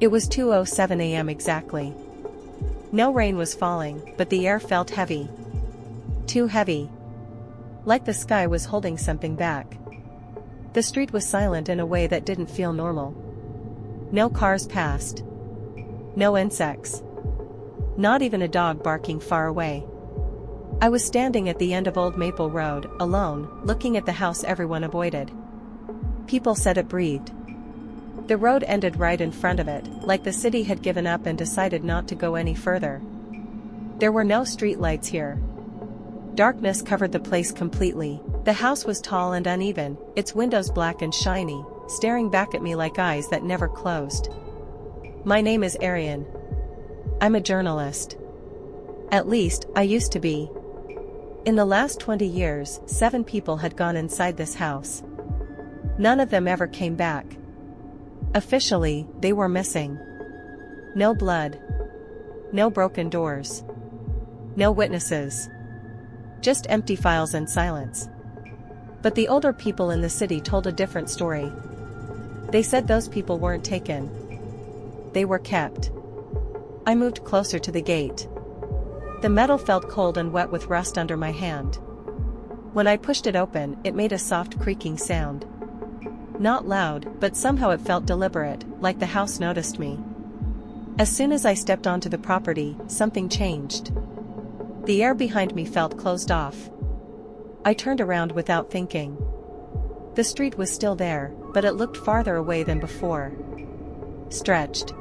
It was 2:07 a.m. exactly. No rain was falling, but the air felt heavy. Too heavy. Like the sky was holding something back. The street was silent in a way that didn't feel normal. No cars passed. No insects. Not even a dog barking far away. I was standing at the end of Old Maple Road, alone, looking at the house everyone avoided. People said it breathed. The road ended right in front of it, like the city had given up and decided not to go any further. There were no street lights here. Darkness covered the place completely. The house was tall and uneven, its windows black and shiny, staring back at me like eyes that never closed. My name is Arian. I'm a journalist. At least, I used to be. In the last 20 years, 7 people had gone inside this house. None of them ever came back. Officially, they were missing. No blood. No broken doors. No witnesses. Just empty files and silence. But the older people in the city told a different story. They said those people weren't taken. They were kept. I moved closer to the gate. The metal felt cold and wet with rust under my hand. When I pushed it open, it made a soft creaking sound. Not loud, but somehow it felt deliberate, like the house noticed me. As soon as I stepped onto the property, something changed. The air behind me felt closed off. I turned around without thinking. The street was still there, but it looked farther away than before. Stretched.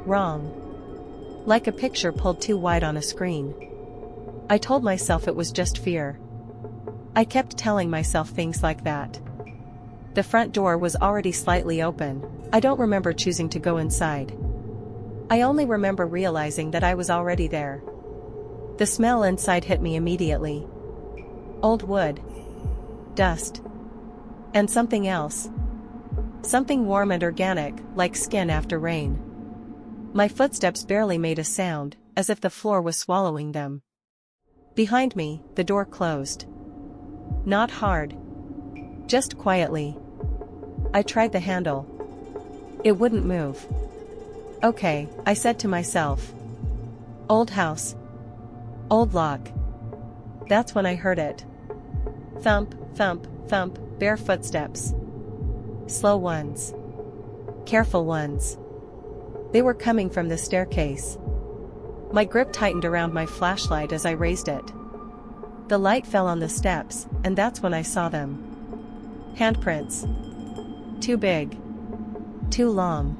Wrong. Like a picture pulled too wide on a screen. I told myself it was just fear. I kept telling myself things like that. The front door was already slightly open. I don't remember choosing to go inside. I only remember realizing that I was already there. The smell inside hit me immediately. Old wood. Dust. And something else. Something warm and organic, like skin after rain. My footsteps barely made a sound, as if the floor was swallowing them. Behind me, the door closed. Not hard. Just quietly. I tried the handle. It wouldn't move. Okay, I said to myself. Old house. Old lock. That's when I heard it. Thump, thump, thump, bare footsteps. Slow ones. Careful ones. They were coming from the staircase. My grip tightened around my flashlight as I raised it. The light fell on the steps, and that's when I saw them. Handprints. Too big. Too long.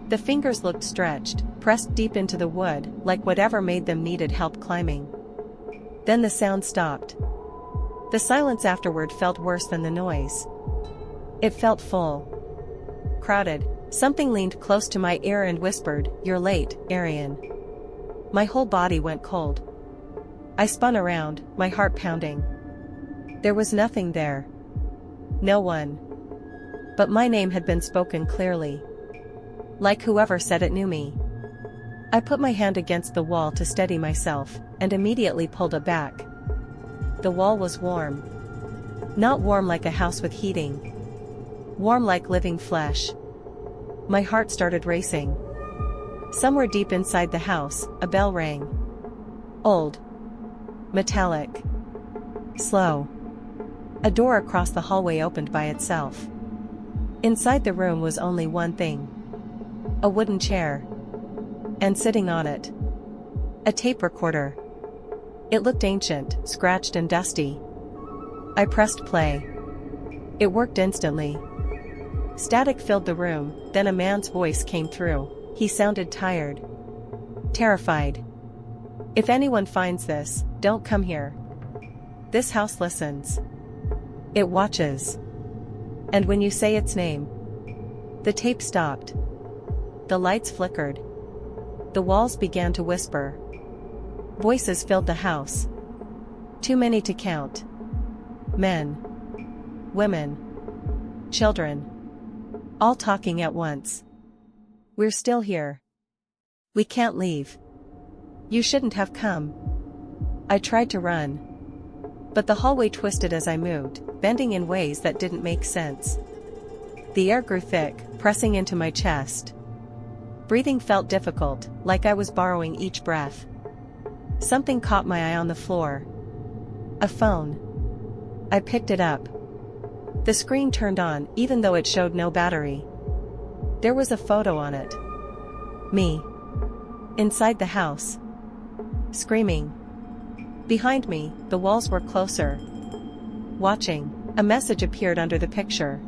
The fingers looked stretched, pressed deep into the wood, like whatever made them needed help climbing. Then the sound stopped. The silence afterward felt worse than the noise. It felt full. Crowded. Something leaned close to my ear and whispered, "You're late, Arian." My whole body went cold. I spun around, my heart pounding. There was nothing there. No one. But my name had been spoken clearly. Like whoever said it knew me. I put my hand against the wall to steady myself, and immediately pulled it back. The wall was warm. Not warm like a house with heating. Warm like living flesh. My heart started racing. Somewhere deep inside the house, a bell rang. Old. Metallic. Slow. A door across the hallway opened by itself. Inside the room was only one thing. A wooden chair. And sitting on it, a tape recorder. It looked ancient, scratched and dusty. I pressed play. It worked instantly. Static filled the room, then a man's voice came through. He sounded tired. Terrified. "If anyone finds this, don't come here. This house listens. It watches. And when you say its name..." The tape stopped. The lights flickered. The walls began to whisper. Voices filled the house. Too many to count. Men. Women. Children. All talking at once. "We're still here. We can't leave. You shouldn't have come." I tried to run. But the hallway twisted as I moved, bending in ways that didn't make sense. The air grew thick, pressing into my chest. Breathing felt difficult, like I was borrowing each breath. Something caught my eye on the floor. A phone. I picked it up. The screen turned on, even though it showed no battery. There was a photo on it. Me. Inside the house. Screaming. Behind me, the walls were closer. Watching. A message appeared under the picture.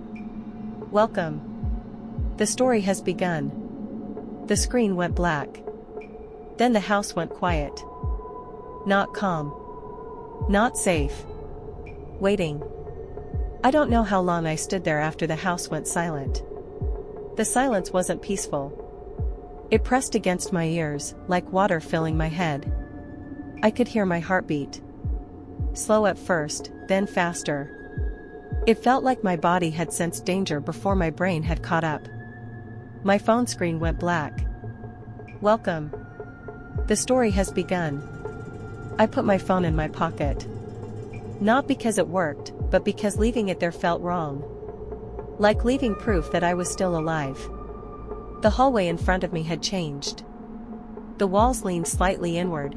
Welcome. The story has begun. The screen went black. Then the house went quiet. Not calm. Not safe. Waiting. I don't know how long I stood there after the house went silent. The silence wasn't peaceful. It pressed against my ears, like water filling my head. I could hear my heartbeat. Slow at first, then faster. It felt like my body had sensed danger before my brain had caught up. My phone screen went black. Welcome. The story has begun. I put my phone in my pocket. Not because it worked, but because leaving it there felt wrong. Like leaving proof that I was still alive. The hallway in front of me had changed. The walls leaned slightly inward.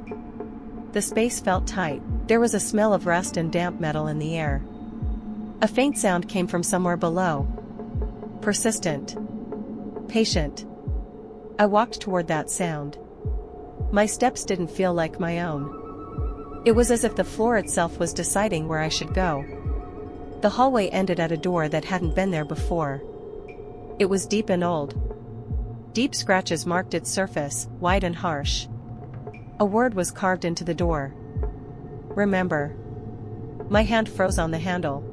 The space felt tight. There was a smell of rust and damp metal in the air. A faint sound came from somewhere below. Persistent. Patient. I walked toward that sound. My steps didn't feel like my own. It was as if the floor itself was deciding where I should go. The hallway ended at a door that hadn't been there before. It was deep and old. Deep scratches marked its surface, wide and harsh. A word was carved into the door. Remember. My hand froze on the handle.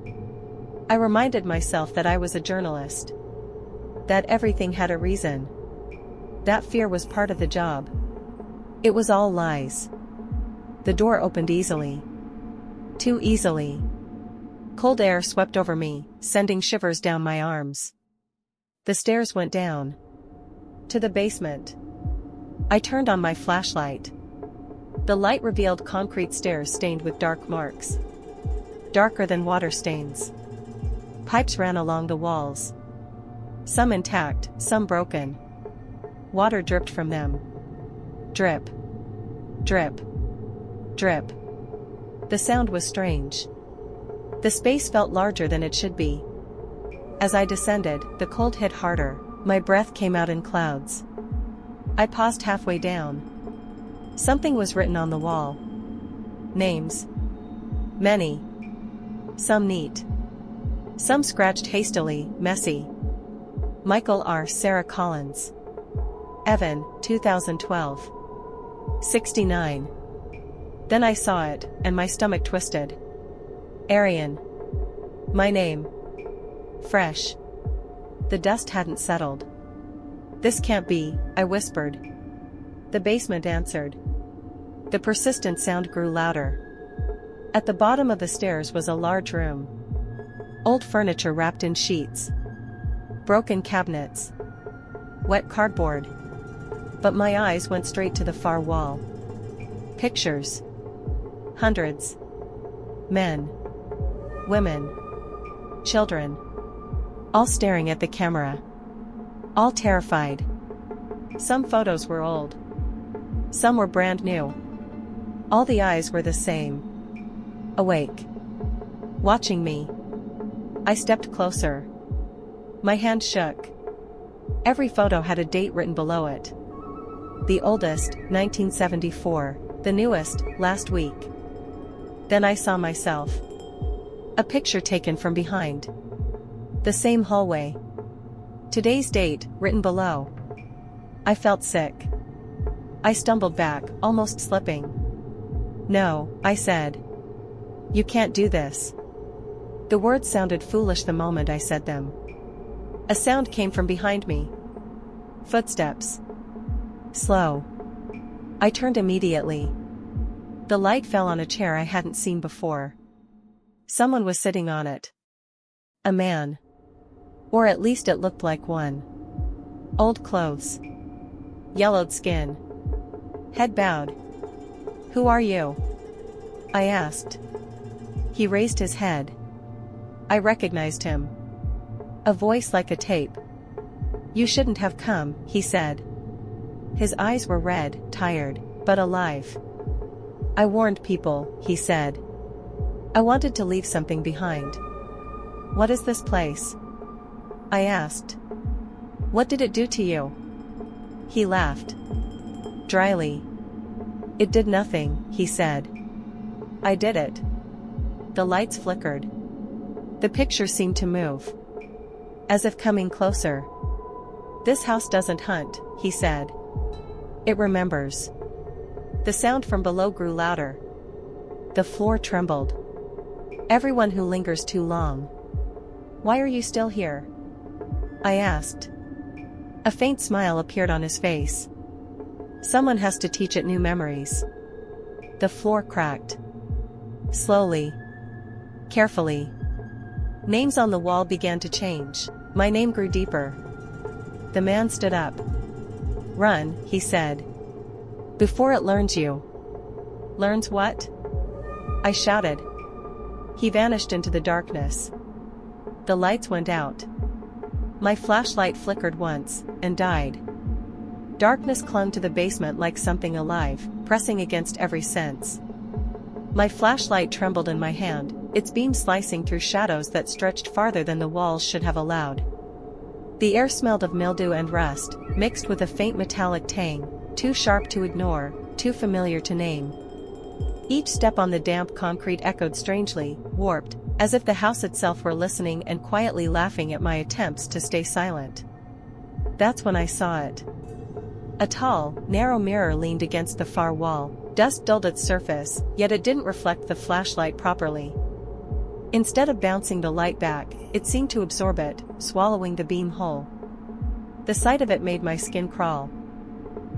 I reminded myself that I was a journalist. That everything had a reason. That fear was part of the job. It was all lies. The door opened easily. Too easily. Cold air swept over me, sending shivers down my arms. The stairs went down. To the basement. I turned on my flashlight. The light revealed concrete stairs stained with dark marks. Darker than water stains. Pipes ran along the walls. Some intact, some broken. Water dripped from them. Drip. Drip. Drip. The sound was strange. The space felt larger than it should be. As I descended, the cold hit harder. My breath came out in clouds. I paused halfway down. Something was written on the wall. Names. Many. Some neat. Some scratched hastily, messy. Michael R. Sarah Collins. Evan, 2012. 69. Then I saw it, and my stomach twisted. Arian. My name. Fresh. The dust hadn't settled. This can't be, I whispered. The basement answered. The persistent sound grew louder. At the bottom of the stairs was a large room. Old furniture wrapped in sheets. Broken cabinets. Wet cardboard. But my eyes went straight to the far wall. Pictures. Hundreds. Men. Women. Children. All staring at the camera. All terrified. Some photos were old. Some were brand new. All the eyes were the same. Awake. Watching me. I stepped closer. My hand shook. Every photo had a date written below it. The oldest, 1974. The newest, last week. Then I saw myself. A picture taken from behind. The same hallway. Today's date, written below. I felt sick. I stumbled back, almost slipping. No, I said. You can't do this. The words sounded foolish the moment I said them. A sound came from behind me. Footsteps. Slow. I turned immediately. The light fell on a chair I hadn't seen before. Someone was sitting on it. A man. Or at least it looked like one. Old clothes. Yellowed skin. Head bowed. Who are you? I asked. He raised his head. I recognized him. A voice like a tape. You shouldn't have come, he said. His eyes were red, tired, but alive. "I warned people," he said. "I wanted to leave something behind." "What is this place?" I asked. "What did it do to you?" He laughed. Dryly. "It did nothing," he said. "I did it." The lights flickered. The picture seemed to move. As if coming closer. "This house doesn't hunt," he said. "It remembers." The sound from below grew louder. The floor trembled. "Everyone who lingers too long." "Why are you still here?" I asked. A faint smile appeared on his face. "Someone has to teach it new memories." The floor cracked. Slowly. Carefully. Names on the wall began to change. My name grew deeper. The man stood up. "Run," he said. "Before it learns you." "Learns what?" I shouted. He vanished into the darkness. The lights went out. My flashlight flickered once, and died. Darkness clung to the basement like something alive, pressing against every sense. My flashlight trembled in my hand, its beam slicing through shadows that stretched farther than the walls should have allowed. The air smelled of mildew and rust, mixed with a faint metallic tang, too sharp to ignore, too familiar to name. Each step on the damp concrete echoed strangely, warped, as if the house itself were listening and quietly laughing at my attempts to stay silent. That's when I saw it. A tall, narrow mirror leaned against the far wall. Dust dulled its surface, yet it didn't reflect the flashlight properly. Instead of bouncing the light back, it seemed to absorb it, swallowing the beam whole. The sight of it made my skin crawl.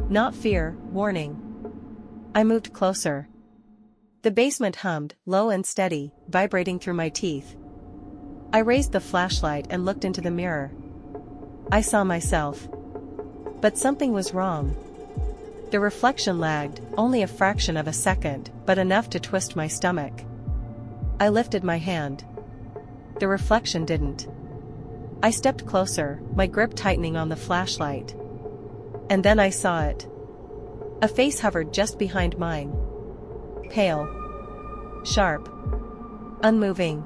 Not fear, warning. I moved closer. The basement hummed, low and steady, vibrating through my teeth. I raised the flashlight and looked into the mirror. I saw myself. But something was wrong. The reflection lagged, only a fraction of a second, but enough to twist my stomach. I lifted my hand. The reflection didn't. I stepped closer, my grip tightening on the flashlight. And then I saw it. A face hovered just behind mine. Pale. Sharp. Unmoving.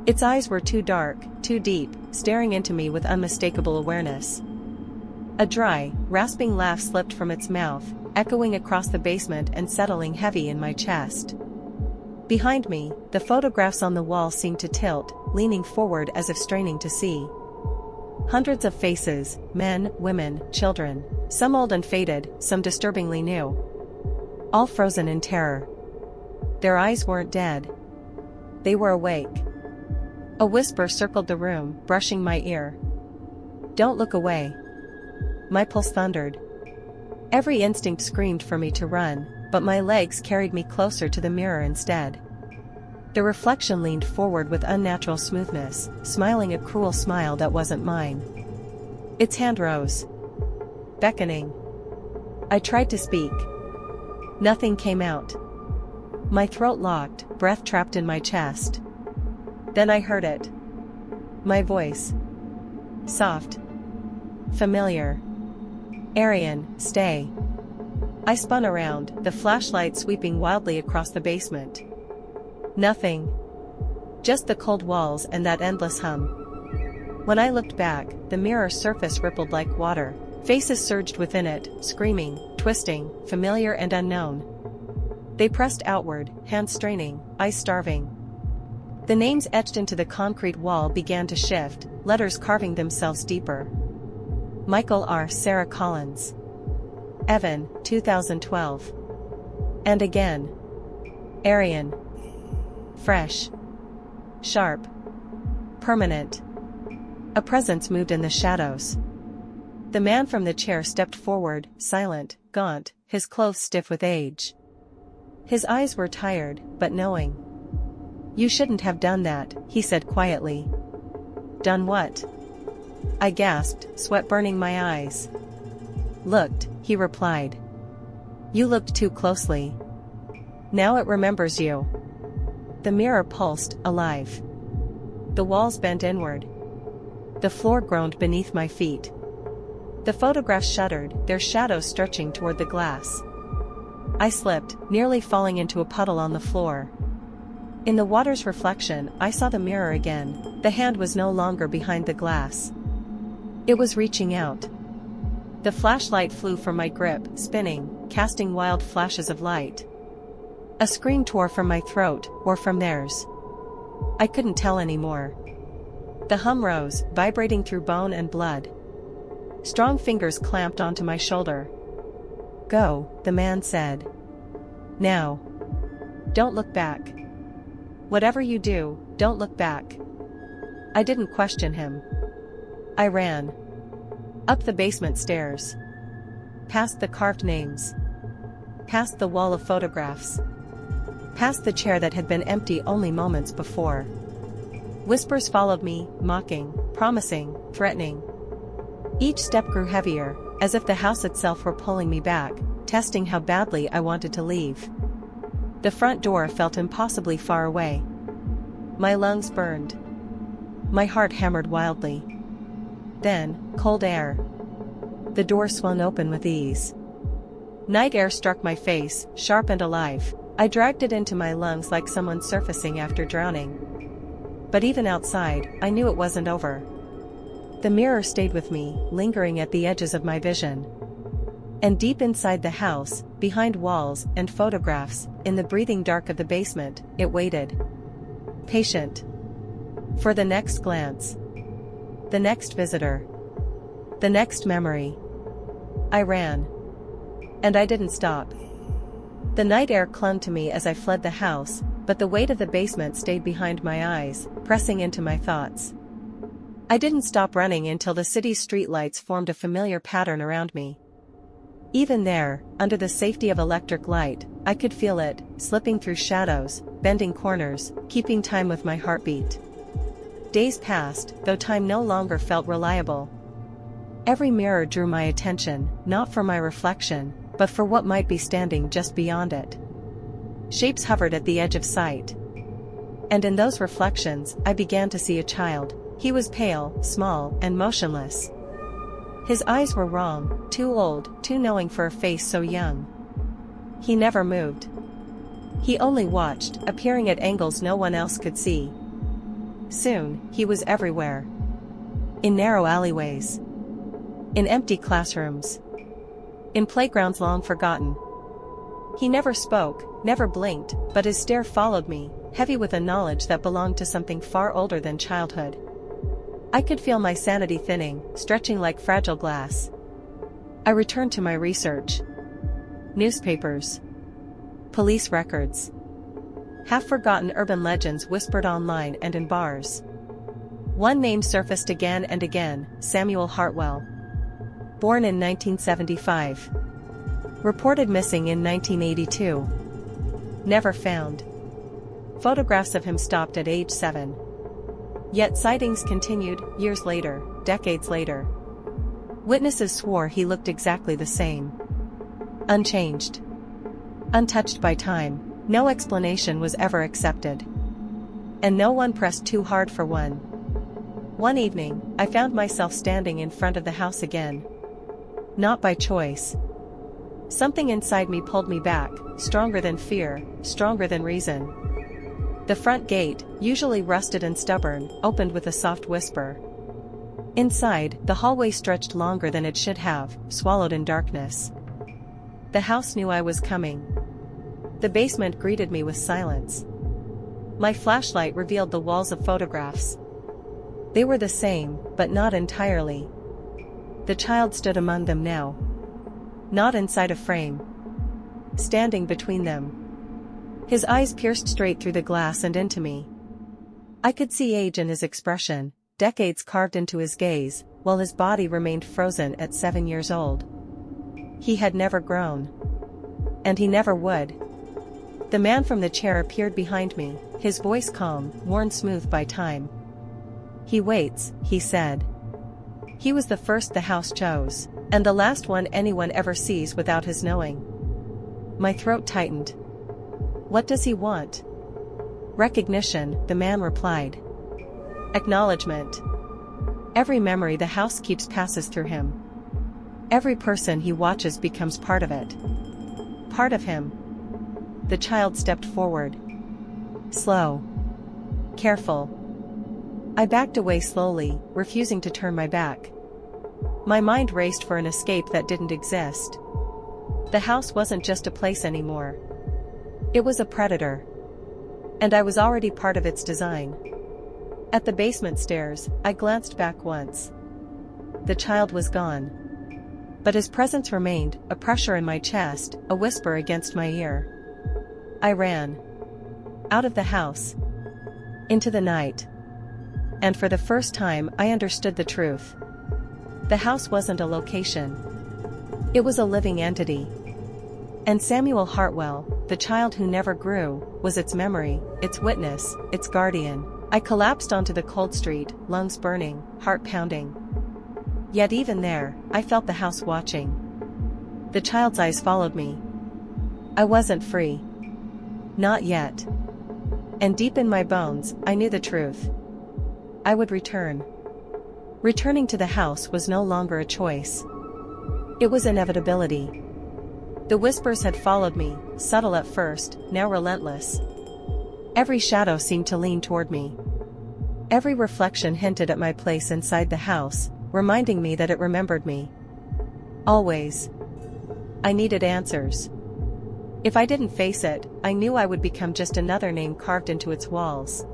Its eyes were too dark, too deep, staring into me with unmistakable awareness. A dry, rasping laugh slipped from its mouth, echoing across the basement and settling heavy in my chest. Behind me, the photographs on the wall seemed to tilt, leaning forward as if straining to see. Hundreds of faces, men, women, children, some old and faded, some disturbingly new. All frozen in terror. Their eyes weren't dead. They were awake. A whisper circled the room, brushing my ear. "Don't look away." My pulse thundered. Every instinct screamed for me to run, but my legs carried me closer to the mirror instead. The reflection leaned forward with unnatural smoothness, smiling a cruel smile that wasn't mine. Its hand rose. Beckoning. I tried to speak. Nothing came out. My throat locked, breath trapped in my chest. Then I heard it. My voice. Soft. Familiar. "Arian, stay." I spun around, the flashlight sweeping wildly across the basement. Nothing. Just the cold walls and that endless hum. When I looked back, the mirror's surface rippled like water. Faces surged within it, screaming, twisting, familiar and unknown. They pressed outward, hands straining, eyes starving. The names etched into the concrete wall began to shift, letters carving themselves deeper. Michael R. Sarah Collins. Evan, 2012. And again. Arian. Fresh. Sharp. Permanent. A presence moved in the shadows. The man from the chair stepped forward, silent, gaunt, his clothes stiff with age. His eyes were tired, but knowing. "You shouldn't have done that," he said quietly. "Done what?" I gasped, sweat burning my eyes. "Looked," he replied. "You looked too closely. Now it remembers you." The mirror pulsed, alive. The walls bent inward. The floor groaned beneath my feet. The photographs shuddered, their shadows stretching toward the glass. I slipped, nearly falling into a puddle on the floor. In the water's reflection, I saw the mirror again. The hand was no longer behind the glass. It was reaching out. The flashlight flew from my grip, spinning, casting wild flashes of light. A scream tore from my throat, or from theirs. I couldn't tell anymore. The hum rose, vibrating through bone and blood. Strong fingers clamped onto my shoulder. "Go," the man said. "Now. Don't look back. Whatever you do, don't look back." I didn't question him. I ran. Up the basement stairs. Past the carved names. Past the wall of photographs. Past the chair that had been empty only moments before. Whispers followed me, mocking, promising, threatening. Each step grew heavier, as if the house itself were pulling me back, testing how badly I wanted to leave. The front door felt impossibly far away. My lungs burned. My heart hammered wildly. Then, cold air. The door swung open with ease. Night air struck my face, sharp and alive. I dragged it into my lungs like someone surfacing after drowning. But even outside, I knew it wasn't over. The mirror stayed with me, lingering at the edges of my vision. And deep inside the house, behind walls and photographs, in the breathing dark of the basement, it waited. Patient. For the next glance. The next visitor. The next memory. I ran. And I didn't stop. The night air clung to me as I fled the house, but the weight of the basement stayed behind my eyes, pressing into my thoughts. I didn't stop running until the city's streetlights formed a familiar pattern around me. Even there, under the safety of electric light, I could feel it, slipping through shadows, bending corners, keeping time with my heartbeat. Days passed, though time no longer felt reliable. Every mirror drew my attention, not for my reflection, but for what might be standing just beyond it. Shapes hovered at the edge of sight. And in those reflections, I began to see a child. He was pale, small, and motionless. His eyes were wrong, too old, too knowing for a face so young. He never moved. He only watched, appearing at angles no one else could see. Soon, he was everywhere. In narrow alleyways. In empty classrooms. In playgrounds long forgotten. He never spoke, never blinked, but his stare followed me, heavy with a knowledge that belonged to something far older than childhood. I could feel my sanity thinning, stretching like fragile glass. I returned to my research. Newspapers. Police records. Half-forgotten urban legends whispered online and in bars. One name surfaced again and again, Samuel Hartwell. Born in 1975. Reported missing in 1982. Never found. Photographs of him stopped at age 7. Yet sightings continued, years later, decades later. Witnesses swore he looked exactly the same. Unchanged. Untouched by time, no explanation was ever accepted. And no one pressed too hard for one. One evening, I found myself standing in front of the house again. Not by choice. Something inside me pulled me back, stronger than fear, stronger than reason. The front gate, usually rusted and stubborn, opened with a soft whisper. Inside, the hallway stretched longer than it should have, swallowed in darkness. The house knew I was coming. The basement greeted me with silence. My flashlight revealed the walls of photographs. They were the same, but not entirely. The child stood among them now. Not inside a frame. Standing between them. His eyes pierced straight through the glass and into me. I could see age in his expression, decades carved into his gaze, while his body remained frozen at 7 years old. He had never grown. And he never would. The man from the chair appeared behind me, his voice calm, worn smooth by time. "He waits," he said. He was the first the house chose, and the last one anyone ever sees without his knowing. My throat tightened. "What does he want?" "Recognition," the man replied. "Acknowledgement. Every memory the house keeps passes through him. Every person he watches becomes part of it. Part of him. The child stepped forward. Slow. Careful. I backed away slowly, refusing to turn my back. My mind raced for an escape that didn't exist. The house wasn't just a place anymore. It was a predator. And I was already part of its design. At the basement stairs, I glanced back once. The child was gone. But his presence remained, a pressure in my chest, a whisper against my ear. I ran. Out of the house. Into the night. And for the first time I understood the truth. The house wasn't a location. It was a living entity. And Samuel Hartwell, the child who never grew, was its memory, its witness, its guardian. I collapsed onto the cold street, lungs burning, heart pounding. Yet even there, I felt the house watching. The child's eyes followed me. I wasn't free. Not yet. And deep in my bones, I knew the truth. I would return. Returning to the house was no longer a choice. It was inevitability. The whispers had followed me, subtle at first, now relentless. Every shadow seemed to lean toward me. Every reflection hinted at my place inside the house, reminding me that it remembered me. Always. I needed answers. If I didn't face it, I knew I would become just another name carved into its walls.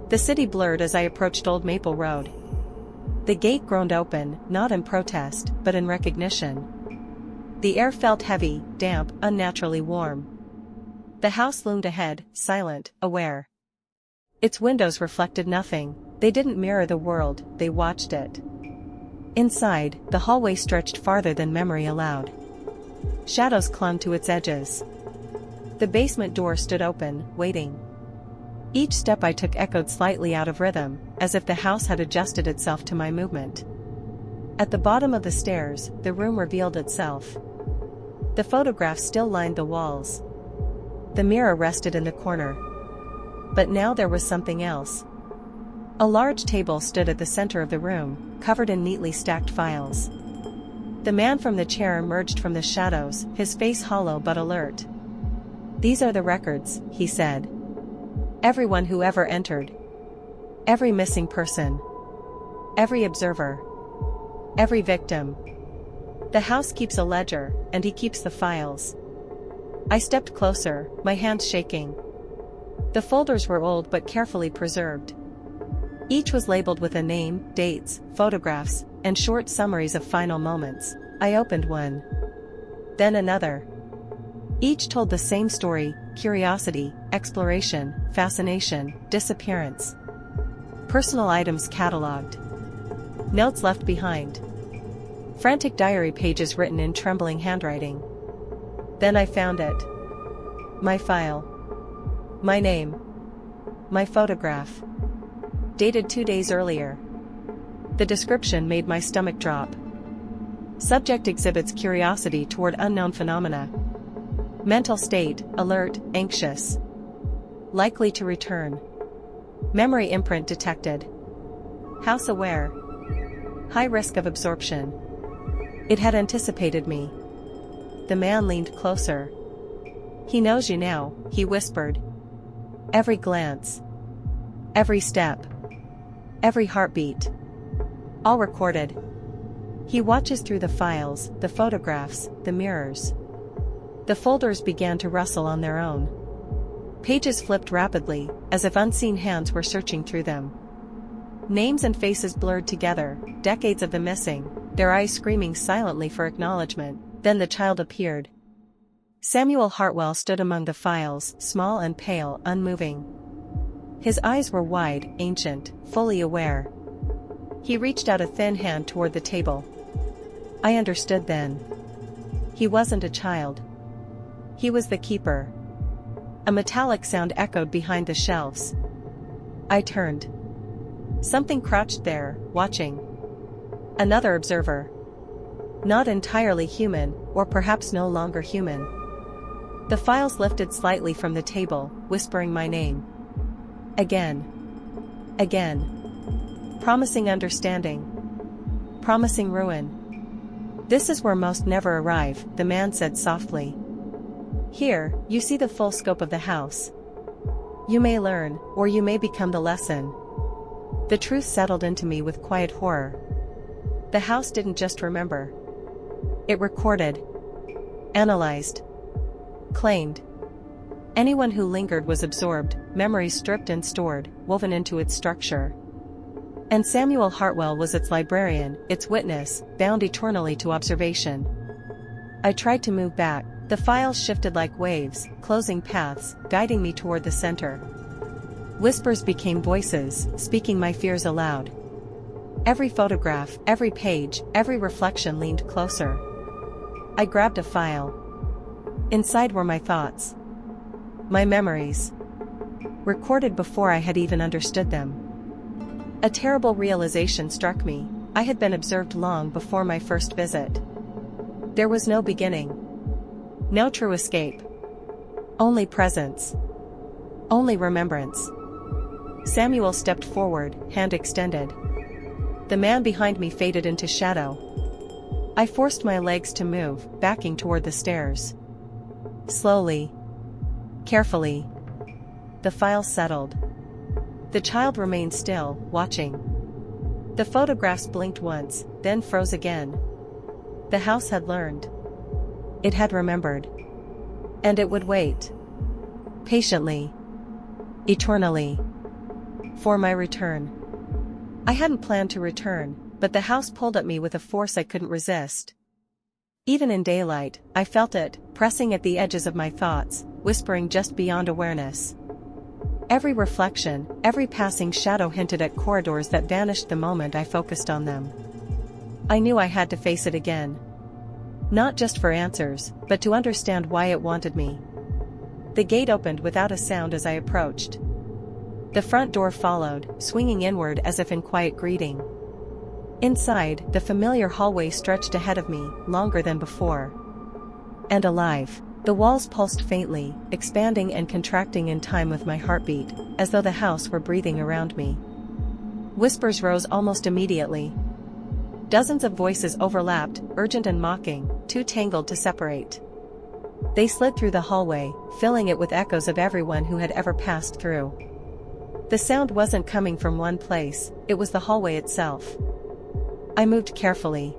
The city blurred as I approached Old Maple Road. The gate groaned open, not in protest, but in recognition. The air felt heavy, damp, unnaturally warm. The house loomed ahead, silent, aware. Its windows reflected nothing, they didn't mirror the world, they watched it. Inside, the hallway stretched farther than memory allowed. Shadows clung to its edges. The basement door stood open, waiting. Each step I took echoed slightly out of rhythm, as if the house had adjusted itself to my movement. At the bottom of the stairs, the room revealed itself. The photographs still lined the walls. The mirror rested in the corner. But now there was something else. A large table stood at the center of the room, covered in neatly stacked files. The man from the chair emerged from the shadows, his face hollow but alert. "These are the records," he said. "Everyone who ever entered. Every missing person. Every observer. Every victim. The house keeps a ledger, and he keeps the files." I stepped closer, my hands shaking. The folders were old but carefully preserved. Each was labeled with a name, dates, photographs, and short summaries of final moments. I opened one. Then another. Each told the same story: curiosity, exploration, fascination, disappearance. Personal items catalogued. Notes left behind. Frantic diary pages written in trembling handwriting. Then I found it. My file. My name. My photograph. Dated 2 days earlier. The description made my stomach drop. Subject exhibits curiosity toward unknown phenomena. Mental state, alert, anxious. Likely to return. Memory imprint detected. House aware. High risk of absorption. It had anticipated me. The man leaned closer. "He knows you now," he whispered. "Every glance. Every step. Every heartbeat. All recorded. He watches through the files, the photographs, the mirrors." The folders began to rustle on their own. Pages flipped rapidly, as if unseen hands were searching through them. Names and faces blurred together, decades of the missing, their eyes screaming silently for acknowledgement. Then the child appeared. Samuel Hartwell stood among the files, small and pale, unmoving. His eyes were wide, ancient, fully aware. He reached out a thin hand toward the table. I understood then. He wasn't a child. He was the keeper. A metallic sound echoed behind the shelves. I turned. Something crouched there, watching. Another observer. Not entirely human, or perhaps no longer human. The files lifted slightly from the table, whispering my name. Again. Again. Promising understanding. Promising ruin. "This is where most never arrive," the man said softly. "Here, you see the full scope of the house. You may learn, or you may become the lesson." The truth settled into me with quiet horror. The house didn't just remember. It recorded, analyzed, claimed. Anyone who lingered was absorbed, memories stripped and stored, woven into its structure. And Samuel Hartwell was its librarian, its witness, bound eternally to observation. I tried to move back. The files shifted like waves, closing paths, guiding me toward the center. Whispers became voices, speaking my fears aloud. Every photograph, every page, every reflection leaned closer. I grabbed a file. Inside were my thoughts. My memories. Recorded before I had even understood them. A terrible realization struck me. I had been observed long before my first visit. There was no beginning. No true escape. Only presence. Only remembrance. Samuel stepped forward, hand extended. The man behind me faded into shadow. I forced my legs to move, backing toward the stairs. Slowly. Carefully. The file settled. The child remained still, watching. The photographs blinked once, then froze again. The house had learned. It had remembered. And it would wait. Patiently. Eternally. For my return. I hadn't planned to return, but the house pulled at me with a force I couldn't resist. Even in daylight, I felt it, pressing at the edges of my thoughts, whispering just beyond awareness. Every reflection, every passing shadow hinted at corridors that vanished the moment I focused on them. I knew I had to face it again. Not just for answers, but to understand why it wanted me. The gate opened without a sound as I approached. The front door followed, swinging inward as if in quiet greeting. Inside, the familiar hallway stretched ahead of me, longer than before. And alive. The walls pulsed faintly, expanding and contracting in time with my heartbeat, as though the house were breathing around me. Whispers rose almost immediately. Dozens of voices overlapped, urgent and mocking, too tangled to separate. They slid through the hallway, filling it with echoes of everyone who had ever passed through. The sound wasn't coming from one place, it was the hallway itself. I moved carefully.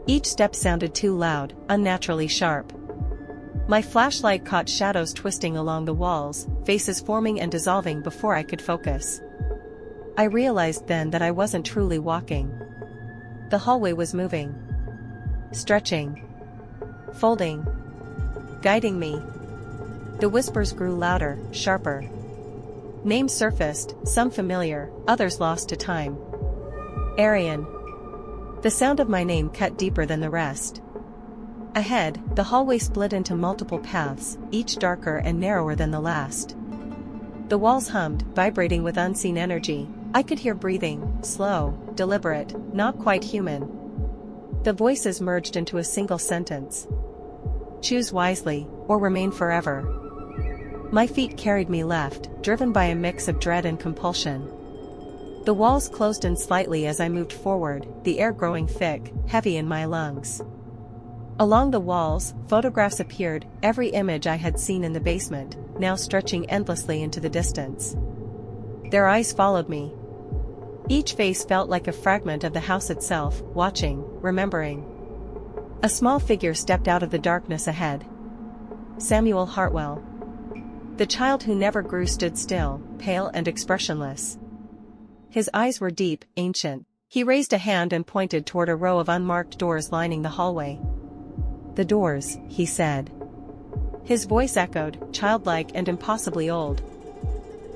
Each step sounded too loud, unnaturally sharp. My flashlight caught shadows twisting along the walls, faces forming and dissolving before I could focus. I realized then that I wasn't truly walking. The hallway was moving. Stretching. Folding. Guiding me. The whispers grew louder, sharper. Names surfaced, some familiar, others lost to time. Arian. The sound of my name cut deeper than the rest. Ahead, the hallway split into multiple paths, each darker and narrower than the last. The walls hummed, vibrating with unseen energy. I could hear breathing, slow, deliberate, not quite human. The voices merged into a single sentence. Choose wisely, or remain forever. My feet carried me left, driven by a mix of dread and compulsion. The walls closed in slightly as I moved forward, the air growing thick, heavy in my lungs. Along the walls, photographs appeared, every image I had seen in the basement, now stretching endlessly into the distance. Their eyes followed me. Each face felt like a fragment of the house itself, watching, remembering. A small figure stepped out of the darkness ahead. Samuel Hartwell. The child who never grew stood still, pale and expressionless. His eyes were deep, ancient. He raised a hand and pointed toward a row of unmarked doors lining the hallway. "The doors," he said. His voice echoed, childlike and impossibly old.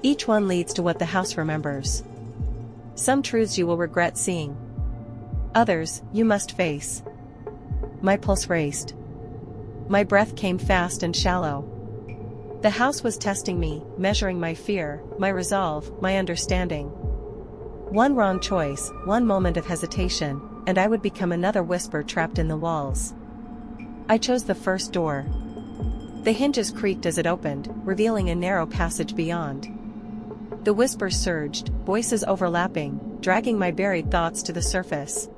"Each one leads to what the house remembers. Some truths you will regret seeing. Others, you must face." My pulse raced. My breath came fast and shallow. The house was testing me, measuring my fear, my resolve, my understanding. One wrong choice, one moment of hesitation, and I would become another whisper trapped in the walls. I chose the first door. The hinges creaked as it opened, revealing a narrow passage beyond. The whispers surged, voices overlapping, dragging my buried thoughts to the surface.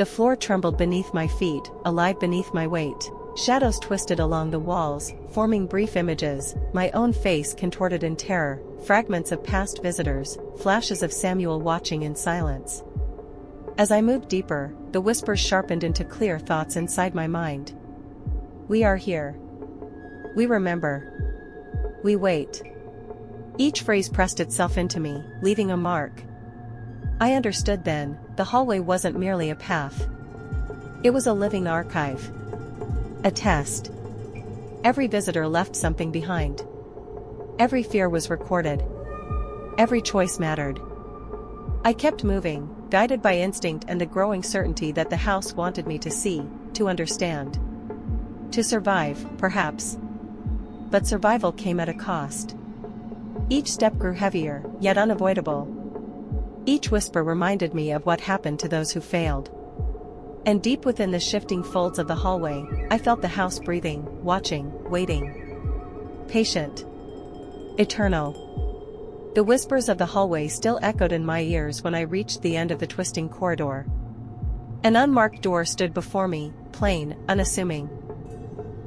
The floor trembled beneath my feet, alive beneath my weight. Shadows twisted along the walls, forming brief images, my own face contorted in terror, fragments of past visitors, flashes of Samuel watching in silence. As I moved deeper, the whispers sharpened into clear thoughts inside my mind. We are here. We remember. We wait. Each phrase pressed itself into me, leaving a mark. I understood then, the hallway wasn't merely a path. It was a living archive. A test. Every visitor left something behind. Every fear was recorded. Every choice mattered. I kept moving, guided by instinct and the growing certainty that the house wanted me to see, to understand. To survive, perhaps. But survival came at a cost. Each step grew heavier, yet unavoidable. Each whisper reminded me of what happened to those who failed. And deep within the shifting folds of the hallway, I felt the house breathing, watching, waiting. Patient. Eternal. The whispers of the hallway still echoed in my ears when I reached the end of the twisting corridor. An unmarked door stood before me, plain, unassuming.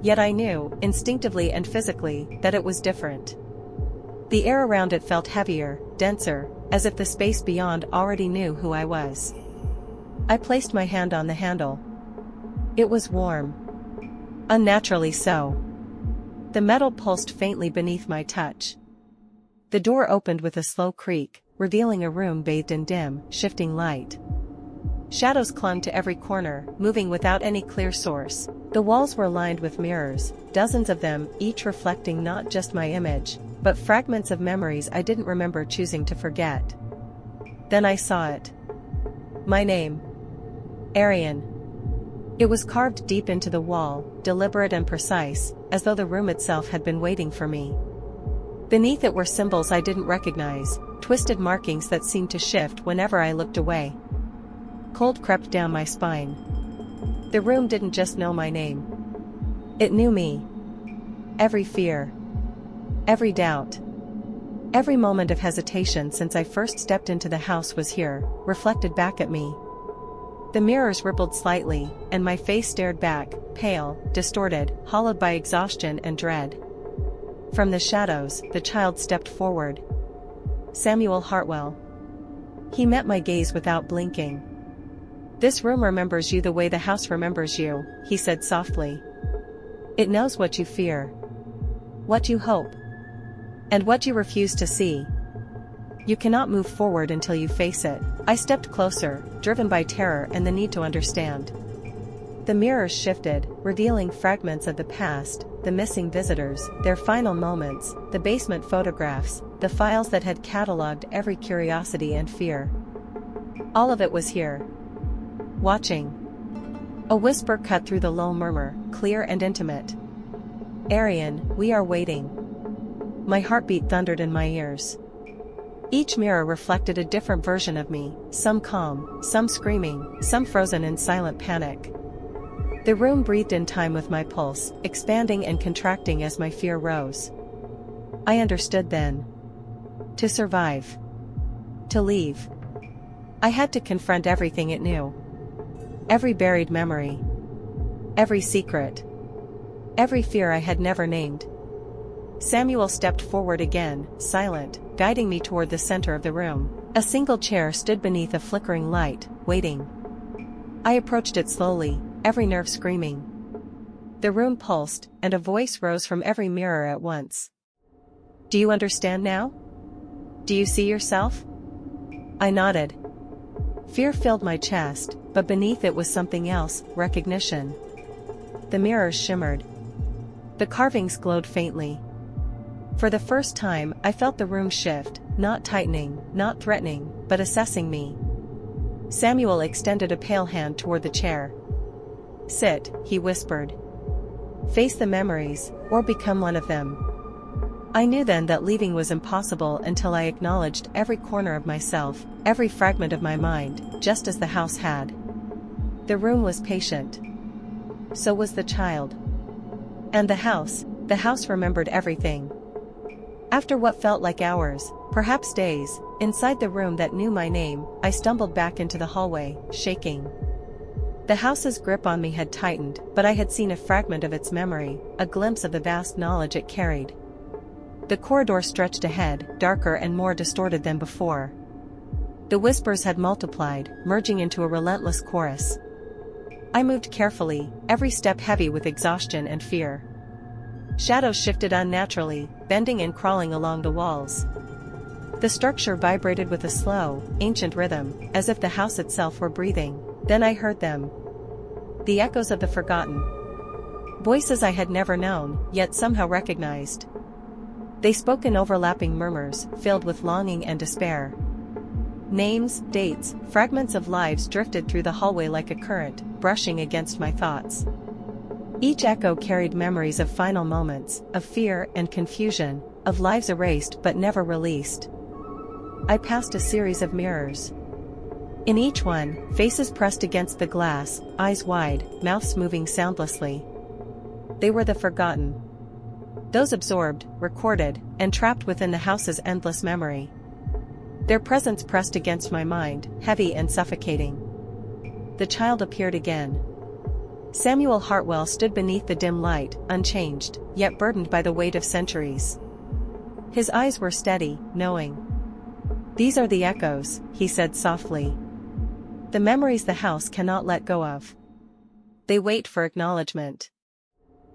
Yet I knew, instinctively and physically, that it was different. The air around it felt heavier, denser, as if the space beyond already knew who I was. I placed my hand on the handle. It was warm. Unnaturally so. The metal pulsed faintly beneath my touch. The door opened with a slow creak, revealing a room bathed in dim, shifting light. Shadows clung to every corner, moving without any clear source. The walls were lined with mirrors, dozens of them, each reflecting not just my image, but fragments of memories I didn't remember choosing to forget. Then I saw it. My name. Arian. It was carved deep into the wall, deliberate and precise, as though the room itself had been waiting for me. Beneath it were symbols I didn't recognize, twisted markings that seemed to shift whenever I looked away. Cold crept down my spine. The room didn't just know my name. It knew me. Every fear. Every doubt. Every moment of hesitation since I first stepped into the house was here, reflected back at me. The mirrors rippled slightly, and my face stared back, pale, distorted, hollowed by exhaustion and dread. From the shadows, the child stepped forward. Samuel Hartwell. He met my gaze without blinking. "This room remembers you the way the house remembers you," he said softly. "It knows what you fear. What you hope. And what you refuse to see. You cannot move forward until you face it." I stepped closer, driven by terror and the need to understand. The mirrors shifted, revealing fragments of the past, the missing visitors, their final moments, the basement photographs, the files that had catalogued every curiosity and fear. All of it was here. Watching. A whisper cut through the low murmur, clear and intimate. "Arian, we are waiting." My heartbeat thundered in my ears. Each mirror reflected a different version of me, some calm, some screaming, some frozen in silent panic. The room breathed in time with my pulse, expanding and contracting as my fear rose. I understood then. To survive. To leave. I had to confront everything it knew. Every buried memory. Every secret. Every fear I had never named. Samuel stepped forward again, silent, guiding me toward the center of the room. A single chair stood beneath a flickering light, waiting. I approached it slowly, every nerve screaming. The room pulsed, and a voice rose from every mirror at once. "Do you understand now? Do you see yourself?" I nodded. Fear filled my chest, but beneath it was something else, recognition. The mirrors shimmered. The carvings glowed faintly. For the first time, I felt the room shift, not tightening, not threatening, but assessing me. Samuel extended a pale hand toward the chair. "Sit," he whispered. "Face the memories, or become one of them." I knew then that leaving was impossible until I acknowledged every corner of myself, every fragment of my mind, just as the house had. The room was patient. So was the child. And the house remembered everything. After what felt like hours, perhaps days, inside the room that knew my name, I stumbled back into the hallway, shaking. The house's grip on me had tightened, but I had seen a fragment of its memory, a glimpse of the vast knowledge it carried. The corridor stretched ahead, darker and more distorted than before. The whispers had multiplied, merging into a relentless chorus. I moved carefully, every step heavy with exhaustion and fear. Shadows shifted unnaturally, bending and crawling along the walls. The structure vibrated with a slow, ancient rhythm, as if the house itself were breathing. Then I heard them. The echoes of the forgotten. Voices I had never known, yet somehow recognized. They spoke in overlapping murmurs, filled with longing and despair. Names, dates, fragments of lives drifted through the hallway like a current, brushing against my thoughts. Each echo carried memories of final moments, of fear and confusion, of lives erased but never released. I passed a series of mirrors. In each one, faces pressed against the glass, eyes wide, mouths moving soundlessly. They were the forgotten. Those absorbed, recorded, and trapped within the house's endless memory. Their presence pressed against my mind, heavy and suffocating. The child appeared again. Samuel Hartwell stood beneath the dim light, unchanged, yet burdened by the weight of centuries. His eyes were steady, knowing. "These are the echoes," he said softly. "The memories the house cannot let go of. They wait for acknowledgement.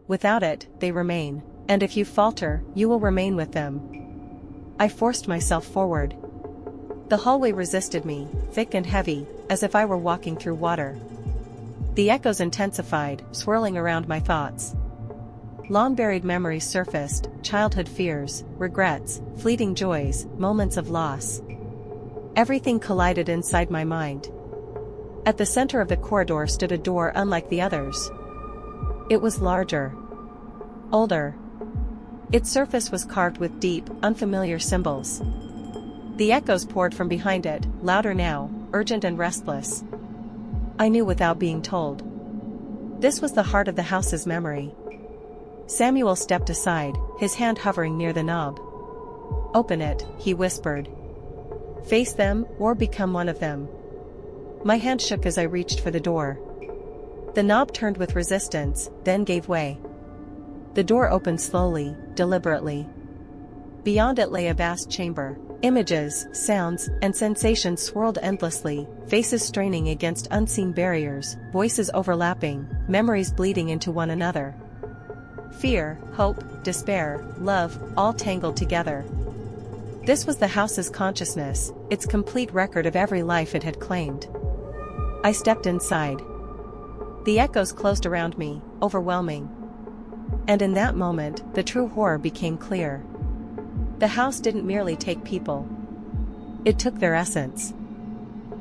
Without it, they remain, and if you falter, you will remain with them." I forced myself forward. The hallway resisted me, thick and heavy, as if I were walking through water. The echoes intensified, swirling around my thoughts. Long-buried memories surfaced, childhood fears, regrets, fleeting joys, moments of loss. Everything collided inside my mind. At the center of the corridor stood a door unlike the others. It was larger. Older. Its surface was carved with deep, unfamiliar symbols. The echoes poured from behind it, louder now, urgent and restless. I knew without being told. This was the heart of the house's memory. Samuel stepped aside, his hand hovering near the knob. "Open it," he whispered. "Face them, or become one of them." My hand shook as I reached for the door. The knob turned with resistance, then gave way. The door opened slowly, deliberately. Beyond it lay a vast chamber. Images, sounds, and sensations swirled endlessly, faces straining against unseen barriers, voices overlapping, memories bleeding into one another. Fear, hope, despair, love, all tangled together. This was the house's consciousness, its complete record of every life it had claimed. I stepped inside. The echoes closed around me, overwhelming. And in that moment, the true horror became clear. The house didn't merely take people. It took their essence.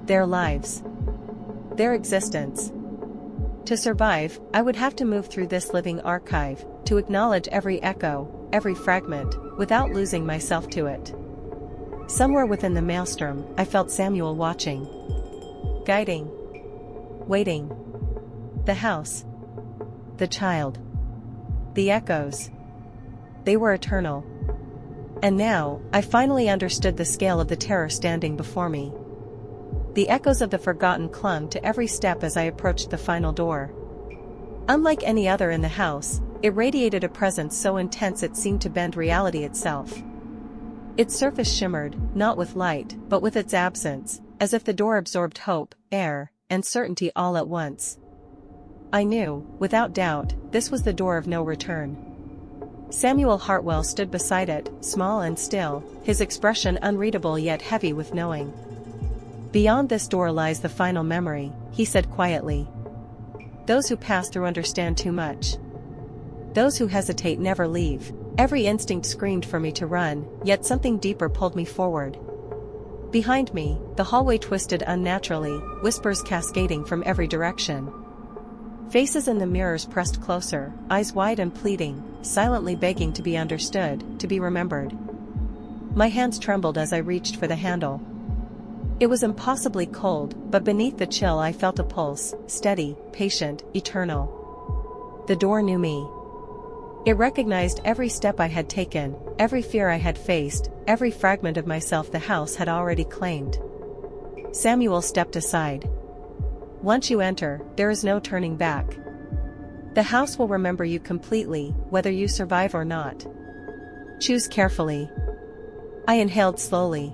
Their lives. Their existence. To survive, I would have to move through this living archive, to acknowledge every echo, every fragment, without losing myself to it. Somewhere within the maelstrom, I felt Samuel watching. Guiding. Waiting. The house. The child. The echoes. They were eternal. And now, I finally understood the scale of the terror standing before me. The echoes of the forgotten clung to every step as I approached the final door. Unlike any other in the house, it radiated a presence so intense it seemed to bend reality itself. Its surface shimmered, not with light, but with its absence, as if the door absorbed hope, air, and certainty all at once. I knew, without doubt, this was the door of no return. Samuel Hartwell stood beside it, small and still, his expression unreadable yet heavy with knowing. "Beyond this door lies the final memory," he said quietly. "Those who pass through understand too much. Those who hesitate never leave." Every instinct screamed for me to run, yet something deeper pulled me forward. Behind me, the hallway twisted unnaturally, whispers cascading from every direction. Faces in the mirrors pressed closer, eyes wide and pleading, silently begging to be understood, to be remembered. My hands trembled as I reached for the handle. It was impossibly cold, but beneath the chill I felt a pulse, steady, patient, eternal. The door knew me. It recognized every step I had taken, every fear I had faced, every fragment of myself the house had already claimed. Samuel stepped aside. Once you enter, there is no turning back. The house will remember you completely, whether you survive or not. Choose carefully. I inhaled slowly.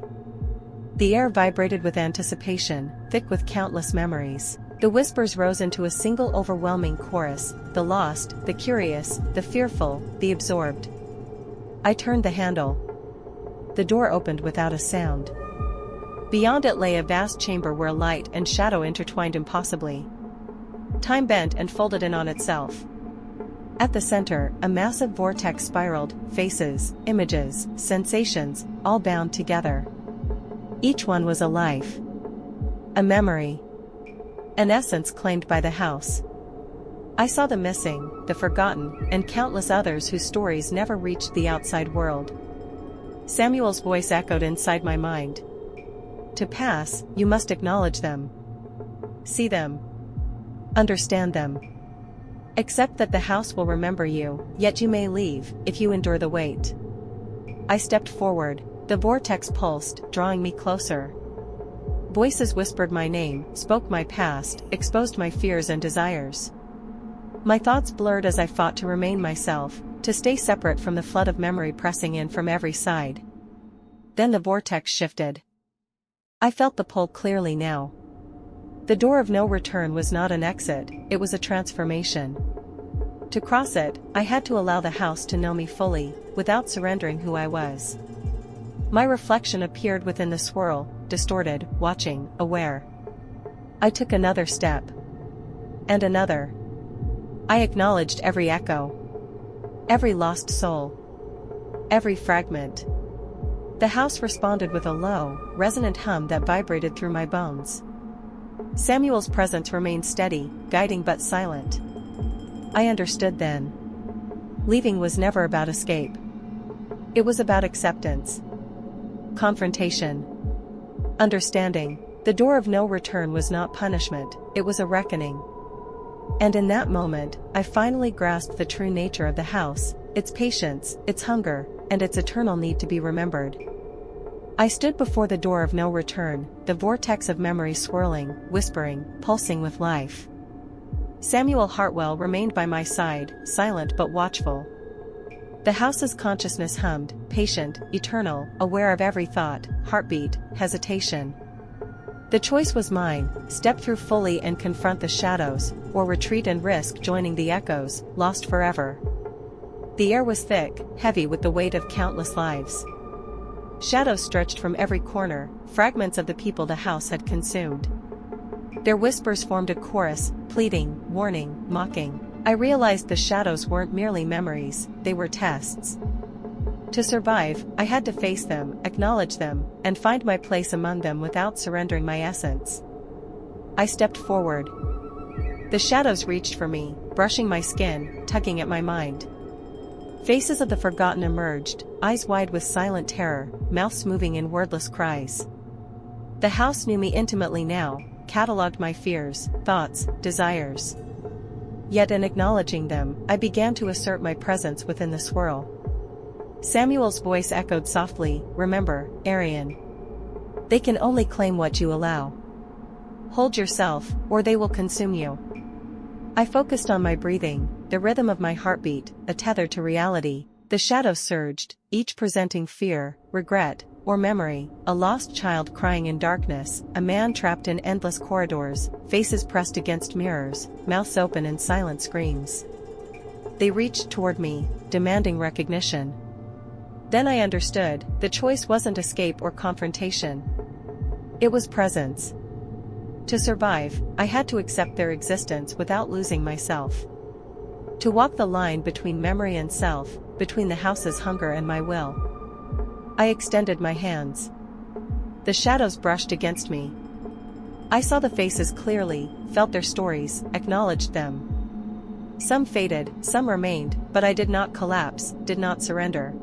The air vibrated with anticipation, thick with countless memories. The whispers rose into a single overwhelming chorus, the lost, the curious, the fearful, the absorbed. I turned the handle. The door opened without a sound. Beyond it lay a vast chamber where light and shadow intertwined impossibly. Time bent and folded in on itself. At the center, a massive vortex spiraled, faces, images, sensations, all bound together. Each one was a life. A memory. An essence claimed by the house. I saw the missing, the forgotten, and countless others whose stories never reached the outside world. Samuel's voice echoed inside my mind. To pass, you must acknowledge them. See them. Understand them. Accept that the house will remember you, yet you may leave, if you endure the wait. I stepped forward, the vortex pulsed, drawing me closer. Voices whispered my name, spoke my past, exposed my fears and desires. My thoughts blurred as I fought to remain myself, to stay separate from the flood of memory pressing in from every side. Then the vortex shifted. I felt the pull clearly now. The door of no return was not an exit, it was a transformation. To cross it, I had to allow the house to know me fully, without surrendering who I was. My reflection appeared within the swirl, distorted, watching, aware. I took another step. And another. I acknowledged every echo. Every lost soul. Every fragment. The house responded with a low, resonant hum that vibrated through my bones. Samuel's presence remained steady, guiding but silent. I understood then. Leaving was never about escape. It was about acceptance. Confrontation. Understanding. The door of no return was not punishment, it was a reckoning. And in that moment, I finally grasped the true nature of the house, its patience, its hunger, and its eternal need to be remembered. I stood before the door of no return, the vortex of memory swirling, whispering, pulsing with life. Samuel Hartwell remained by my side, silent but watchful. The house's consciousness hummed, patient, eternal, aware of every thought, heartbeat, hesitation. The choice was mine, step through fully and confront the shadows, or retreat and risk joining the echoes, lost forever. The air was thick, heavy with the weight of countless lives. Shadows stretched from every corner, fragments of the people the house had consumed. Their whispers formed a chorus, pleading, warning, mocking. I realized the shadows weren't merely memories, they were tests. To survive, I had to face them, acknowledge them, and find my place among them without surrendering my essence. I stepped forward. The shadows reached for me, brushing my skin, tugging at my mind. Faces of the forgotten emerged, eyes wide with silent terror, mouths moving in wordless cries. The house knew me intimately now, catalogued my fears, thoughts, desires. Yet in acknowledging them, I began to assert my presence within the swirl. Samuel's voice echoed softly, remember, Arian. They can only claim what you allow. Hold yourself, or they will consume you. I focused on my breathing, the rhythm of my heartbeat, a tether to reality. The shadows surged, each presenting fear, regret, or memory, a lost child crying in darkness, a man trapped in endless corridors, faces pressed against mirrors, mouths open in silent screams. They reached toward me, demanding recognition. Then I understood, the choice wasn't escape or confrontation. It was presence. To survive, I had to accept their existence without losing myself. To walk the line between memory and self, between the house's hunger and my will. I extended my hands. The shadows brushed against me. I saw the faces clearly, felt their stories, acknowledged them. Some faded, some remained, but I did not collapse, did not surrender.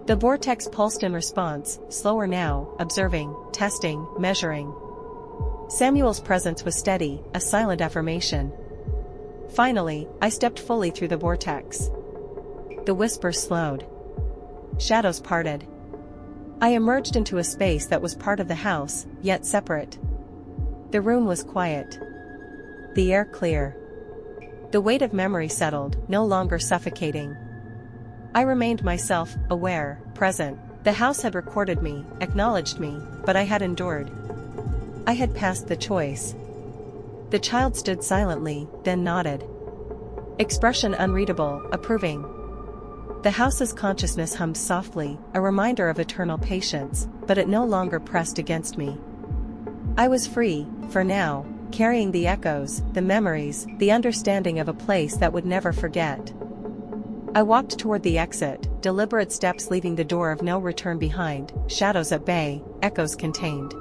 The vortex pulsed in response, slower now, observing, testing, measuring. Samuel's presence was steady, a silent affirmation. Finally, I stepped fully through the vortex. The whisper slowed. Shadows parted. I emerged into a space that was part of the house, yet separate. The room was quiet. the air clear. The weight of memory settled, no longer suffocating. I remained myself, aware, present. The house had recorded me, acknowledged me, but I had endured. I had passed the choice. The child stood silently, then nodded. Expression unreadable, approving. The house's consciousness hummed softly, a reminder of eternal patience, but it no longer pressed against me. I was free, for now, carrying the echoes, the memories, the understanding of a place that would never forget. I walked toward the exit, deliberate steps leaving the door of no return behind, shadows at bay, echoes contained.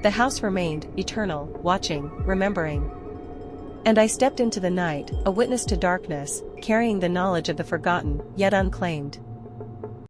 The house remained, eternal, watching, remembering. And I stepped into the night, a witness to darkness, carrying the knowledge of the forgotten, yet unclaimed.